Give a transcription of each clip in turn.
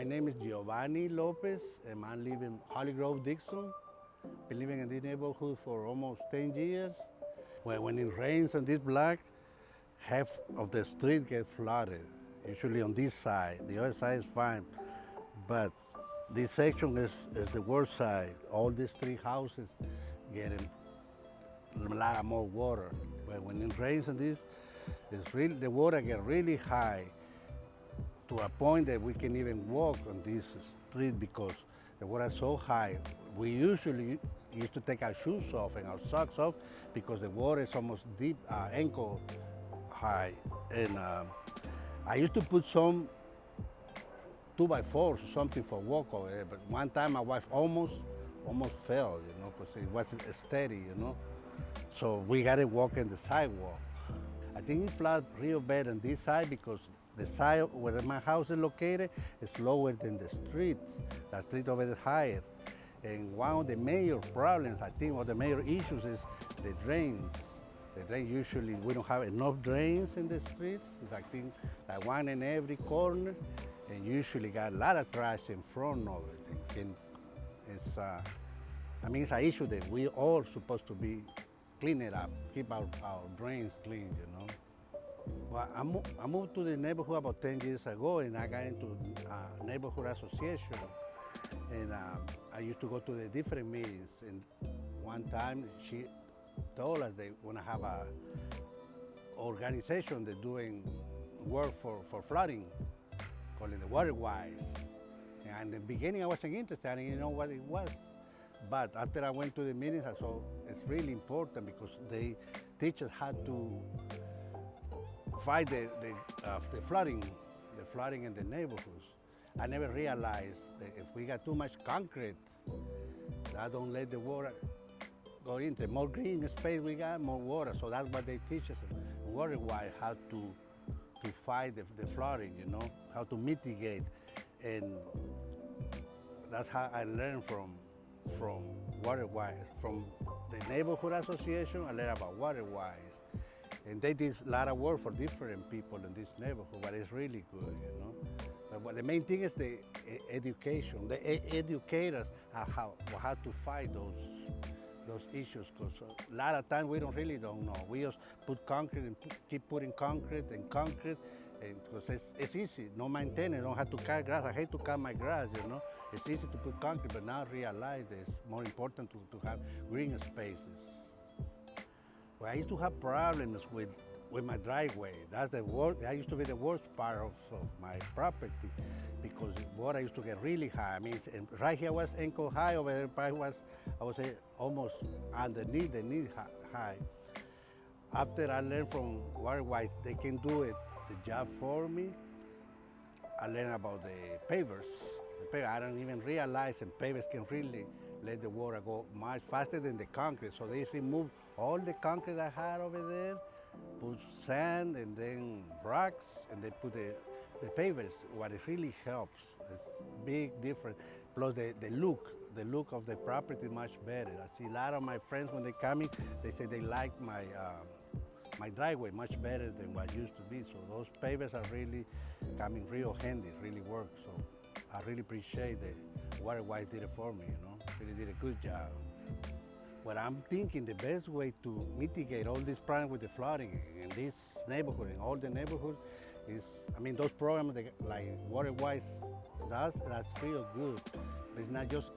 My name is Giovanni Lopez, and I live in Hollygrove-Dixon. Been living in this neighborhood for almost 10 years. When it rains on this block, half of the street gets flooded, usually on this side. The other side is fine, but this section is the worst side. All these three houses getting a lot more water. But when it rains on this, the water gets really high, to a point that we can even walk on this street because the water is so high. We usually used to take our shoes off and our socks off because the water is almost deep, ankle high. And I used to put some 2x4s or something for walk over there, but one time my wife almost fell, because it wasn't steady, So we got to walk in the sidewalk. I think it flooded real bad on this side because the side where my house is located is lower than the street. The street over there is higher. And one of the major problems, I think, one of the major issues is the drains. The drain, usually we don't have enough drains in the street. It's, I think, like one in every corner, and usually got a lot of trash in front of it. And it's, it's an issue that we all supposed to be cleaning it up, keep our drains clean, Well, I moved to the neighborhood about 10 years ago, and I got into a neighborhood association. And I used to go to the different meetings. And one time she told us they want to have a organization that's doing work for flooding, called the Waterwise. And in the beginning I wasn't interested, I didn't know what it was. But after I went to the meetings, I saw it's really important because they teach us how to fight the flooding in the neighborhoods. I never realized that if we got too much concrete, that don't let the water go in. The more green space we got, more water. So that's what they teach us, water-wise, how to fight the flooding, how to mitigate. And that's how I learned from Waterwise. From the neighborhood association, I learned about Waterwise. And they did a lot of work for different people in this neighborhood, but it's really good, But the main thing is the education. They educate us how to fight those issues, because a lot of times we really don't know. We just put concrete and keep putting concrete, and because it's easy, no maintenance, don't have to cut grass. I hate to cut my grass, It's easy to put concrete, but now I realize it's more important to have green spaces. Well, I used to have problems with my driveway. That's the worst. That used to be the worst part of my property because the water used to get really high. Right here was ankle high, over there probably was, I would say, almost underneath the knee high. After I learned from Waterwise, they can do it, the job for me. I learned about the pavers. I don't even realize that pavers can really let the water go much faster than the concrete. So they removed all the concrete I had over there, put sand and then rocks, and they put the pavers. What it really helps, it's big difference. Plus the look of the property is much better. I see a lot of my friends when they come in, they say they like my driveway much better than what used to be. So those pavers are really coming real handy, really work. So I really appreciate that Waterwise did it for me, Really did a good job. But I'm thinking the best way to mitigate all this problem with the flooding in this neighborhood, in all the neighborhoods, is, those programs like Waterwise does, that's real good. But it's not just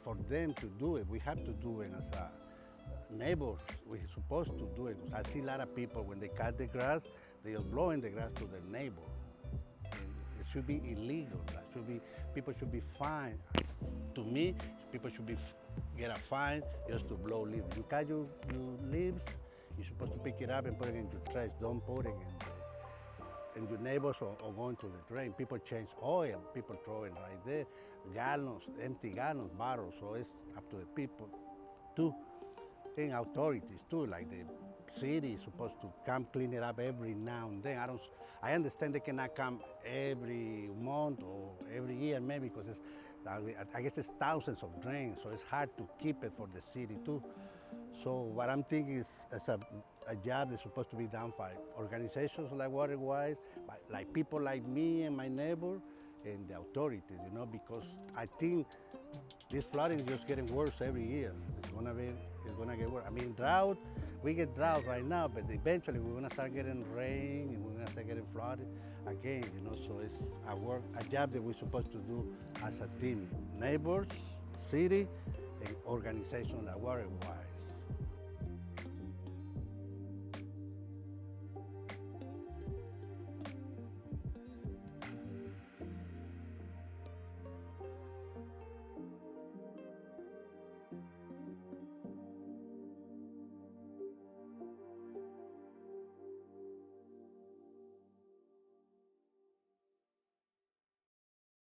for them to do it. We have to do it as neighbors. We're supposed to do it. Because I see a lot of people, when they cut the grass, they are blowing the grass to their neighbor. It should be illegal. People should be fined. To me, people should get a fine just to blow leaves. You cut your leaves, you're supposed to pick it up and put it in your trash. Don't put it in your neighbors or go into the drain. People change oil, people throw it right there. Gallons, empty gallons, bottles. So it's up to the people too. And authorities too, like the city is supposed to come clean it up every now and then. I understand they cannot come every month or every year maybe because I guess it's thousands of drains, so it's hard to keep it for the city too. So what I'm thinking is it's a job that's supposed to be done by organizations like Waterwise, like people like me and my neighbor, and the authorities, you know, because I think this flooding is just getting worse every year. It's gonna get worse. I mean, drought, we get drought right now, but eventually we're gonna start getting rain and we're gonna start getting flooded again, you know, so it's a job that we're supposed to do as a team, neighbors, city, and organization that water-wise.